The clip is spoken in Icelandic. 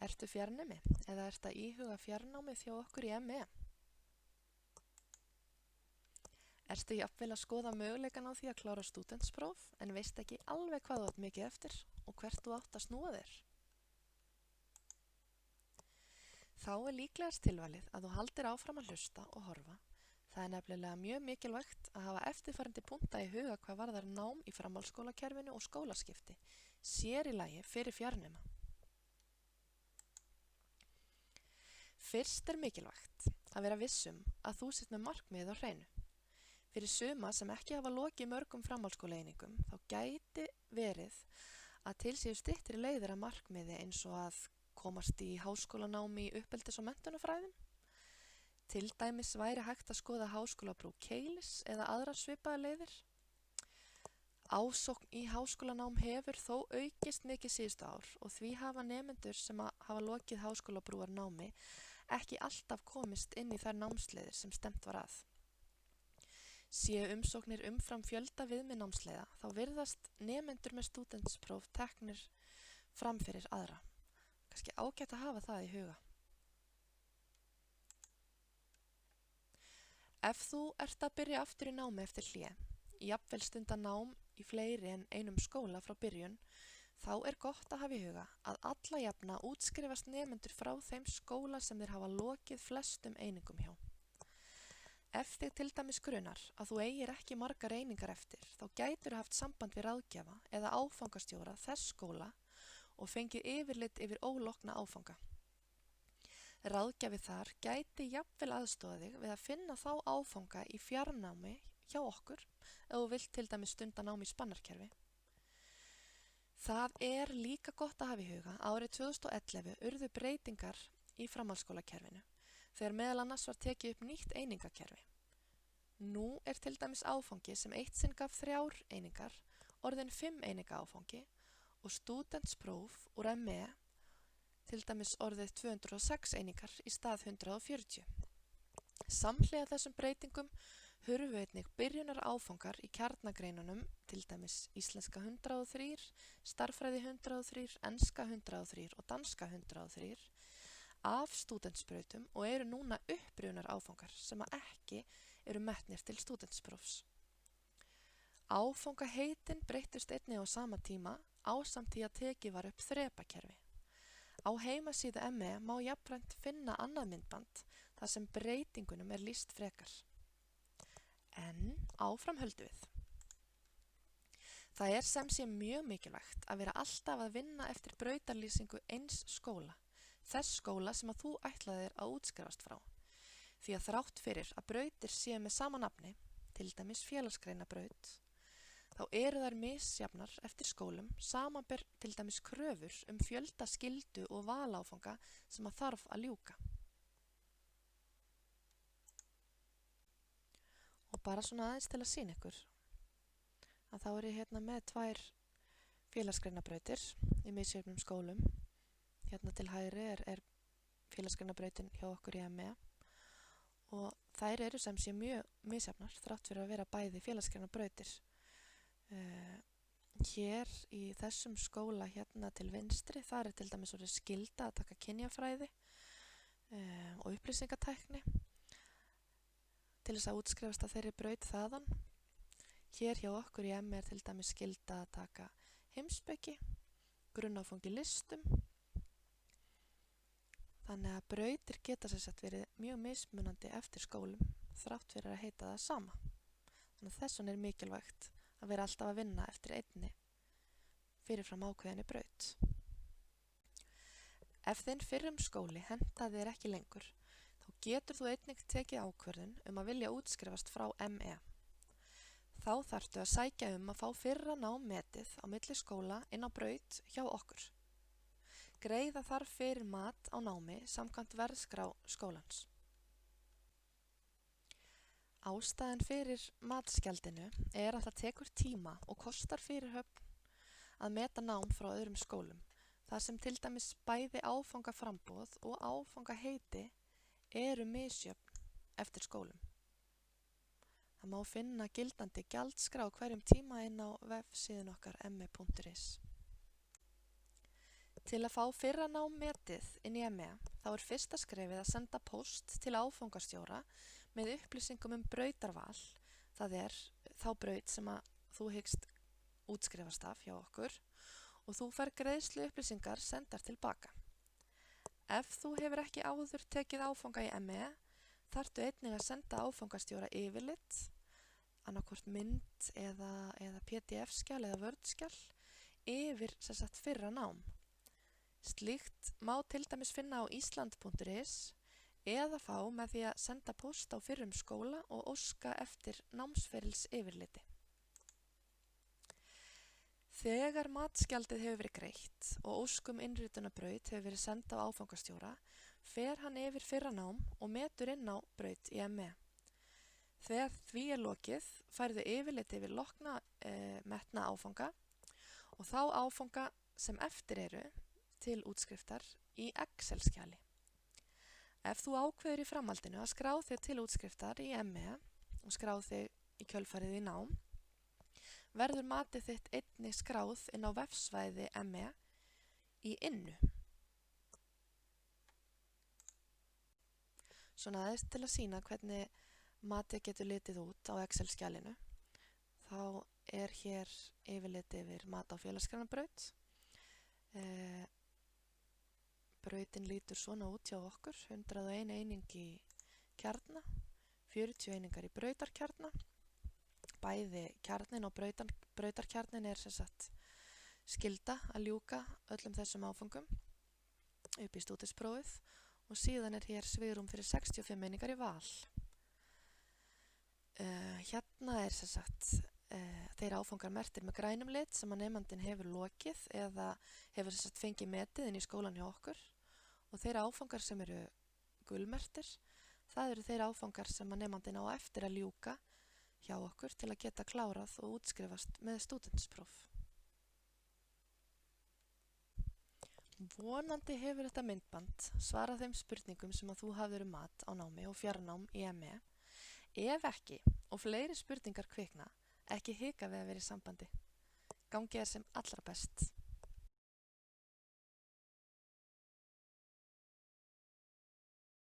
Ertu fjarnemi eða ertu að íhuga fjarnámið hjá okkur í ME? Ertu jafnvel að skoða möguleikann á því að klára stúdentspróf en veist ekki alveg hvað þú átt mikið eftir og hvert þú átt að snúa þér? Þá er líklegast tilvalið að þú haldir áfram að hlusta og horfa. Það er nefnilega mjög mikilvægt að hafa eftirfarandi punkta í huga hvað varðar nám í framhaldsskólakerfinu og skólaskipti, sér í lagi fyrir fjarnema. Fyrst er mikilvægt að vera vissum að þú sért með markmið á hreinu. Fyrir suma sem ekki hafa lokið mörgum framhaldsskólaeiningum þá gæti verið að til séu styttri leiðir að markmiði eins og að komast í háskólanámi í uppeldis- og menntunarfræðum. Til dæmis væri hægt að skoða háskólapróf Keilis eða aðrar svipaðar leiðir. Ásókn í háskólanám hefur þó aukist mikið síðustu ár og því hafa nemendur sem hafa lokið háskólabrúarnámi ekki alltaf komist inn í þær námsleiðir sem stefnt var að. Séu umsóknir umfram fjölda viðmið námsleiða þá virðast nemendur með stúdentspróf teknir fram fyrir aðra. Kannski ágætt að hafa það í huga. Ef þú ert að byrja aftur í námi eftir hlé, jafnvel stunda nám í fleiri en einum skóla frá byrjun, þá er gott að hafa í huga að alla jafna útskrifast nemendur frá þeim skóla sem þeir hafa lokið flestum einingum hjá. Ef þig til dæmis grunar að þú eigir ekki margar einingar eftir, þá gætirðu haft samband við ráðgjafa eða áfangastjóra þess skóla og fengið yfirlit yfir ólokna áfanga. Ráðgjafi þar gæti jafnvel aðstoða þig við að finna þá áfanga í fjarnámi hjá okkur ef þú vilt til dæmis stunda nám í spannarkerfi. Það er líka gott að hafa í huga að árið 2011 urðu breytingar í framhaldsskólakerfinu þegar meðal annars var tekið upp nýtt einingakerfi. Nú er til dæmis áfangi sem eitt sinn gaf 3 einingar orðinn 5 eininga áfangi og stúdentspróf úr ME til dæmis orðið 206 einingar í stað 140. Samhliða þessum breytingum hurfu einnig byrjunar áfangar í kjarnagreinunum, til dæmis íslenska 103, stærðfræði 103, enska 103 og danska 103 af stúdentsbrautum og eru núna upprunnar áfangar sem ekki eru metnir til stúdentsprófs. Áfangaheitin breyttust einnig á sama tíma ásamt því að tekið var upp þrepakerfi. Á heimasíðu ME má jafnframt finna annað myndband þar sem breytingunum er lýst frekar. En áfram höldum við. Það er sem sé mjög mikilvægt að vera alltaf að vinna eftir brautarlýsingu eins skóla, þess skóla sem að þú ætlaðir að útskrifast frá. Því að þrátt fyrir að brautir séu með sama nafni, til dæmis félagsgreinabraut, þá eru þær misjafnar eftir skólum, samanber til dæmis kröfur fjölda skyldu og valáfanga sem að þarf að ljúka. Og bara svona aðeins til að sýna ykkur, að þá er ég hérna með 2 félagsgreinabrautir í misjöfnum skólum. Hérna til hægri er félagsgreinabrautin hjá okkur í ME og þær eru sem sé mjög misjafnar þrátt fyrir að vera bæði félagsgreinabrautir. Hér í þessum skóla hérna til vinstri, þar er til dæmis orðið skylda að taka kynjafræði og upplýsingatækni til þess að útskrifast að þeirri braut þaðan. Hér hjá okkur í ME er til dæmis skylda að taka heimspeki, grunnáfangi listum. Þannig að brautir geta sem sagt verið mjög mismunandi eftir skólum þrátt fyrir að heita það sama. Þannig að þess vegna er mikilvægt að vera alltaf að vinna eftir einni fyrirfram ákveðinni braut. Ef þinn fyrrum skóli hentaði þér ekki lengur, þá getur þú einnig tekið ákvörðun að vilja útskrifast frá ME. Þá þarftu að sækja að fá fyrra nám metið á milli skóla inn á braut hjá okkur. Greiða þarf fyrir mat á námi samkvæmt verðskrá skólans. Ástæðan fyrir matsgjaldinu er að það tekur tíma og kostar fyrirhöfn að meta nám frá öðrum skólum, þar sem til dæmis bæði áfangaframboð og áfangaheiti eru misjöfn eftir skólum. Það má finna gildandi gjaldskrá á hverjum tíma inn á vefsíðun okkar me.is. Til að fá fyrra nám metið inn í ME þá er fyrsta skrefið að senda póst til áfangastjóra með upplýsingum brautarval, það er þá braut sem að þú hyggst útskrifast af hjá okkur og þú fær greiðslu upplýsingar sendar tilbaka. Ef þú hefur ekki áður tekið áfanga í ME þarftu einnig að senda áfangastjóra yfirlit, annaðhvort mynd eða PDF-skjal eða Word-skjal yfir fyrra nám. Slíkt má til dæmis finna á island.is eða fá með því að senda póst á fyrrum skóla og óska eftir námsferils yfirliti. Þegar matsgjaldið hefur verið greitt og óskum innritunarbraut hefur verið send á áfangastjóra, fer hann yfir fyrra nám og metur inn á braut í ME. Þegar því er lokið færðu yfirliti yfir lokna metna áfanga og þá áfanga sem eftir eru til útskriftar í Excel-skjali. Ef þú ákveður í framhaldinu að skrá þig til útskriftar í ME og skrá þig í kjölfarið í nám, verður matið þitt einnig skráð inn á vefsvæði ME í Innu. Svona aðeins til að sýna hvernig matið getur litið út á Excel-skjalinu. Þá er hér yfirlit yfir mat á félagsgreinabraut. Brautin lítur svona út hjá okkur, 101 eining í kjarna, 40 einingar í brautarkjarna. Bæði kjarnin og brautarkjarnin er skylda að ljúka öllum þessum áfangum upp í stúdentsprófið og síðan er hér svigrúm fyrir 65 einingar í val. Hérna er þeir áfangar merktir með grænum lit sem að nemandinn hefur lokið eða hefur fengið metið inn í skólan hjá okkur og þeir áfangar sem eru gulmerktir, það eru þeir áfangar sem að nemandinn á eftir að ljúka hjá okkur til að geta klárað og útskrifast með stúdentspróf. Vonandi hefur þetta myndband svarað þeim spurningum sem að þú hafðir mat á námi og fjarnám í ME. Ef ekki og fleiri spurningar kvikna, ekki hika við að vera í sambandi. Gangi þér sem allra best.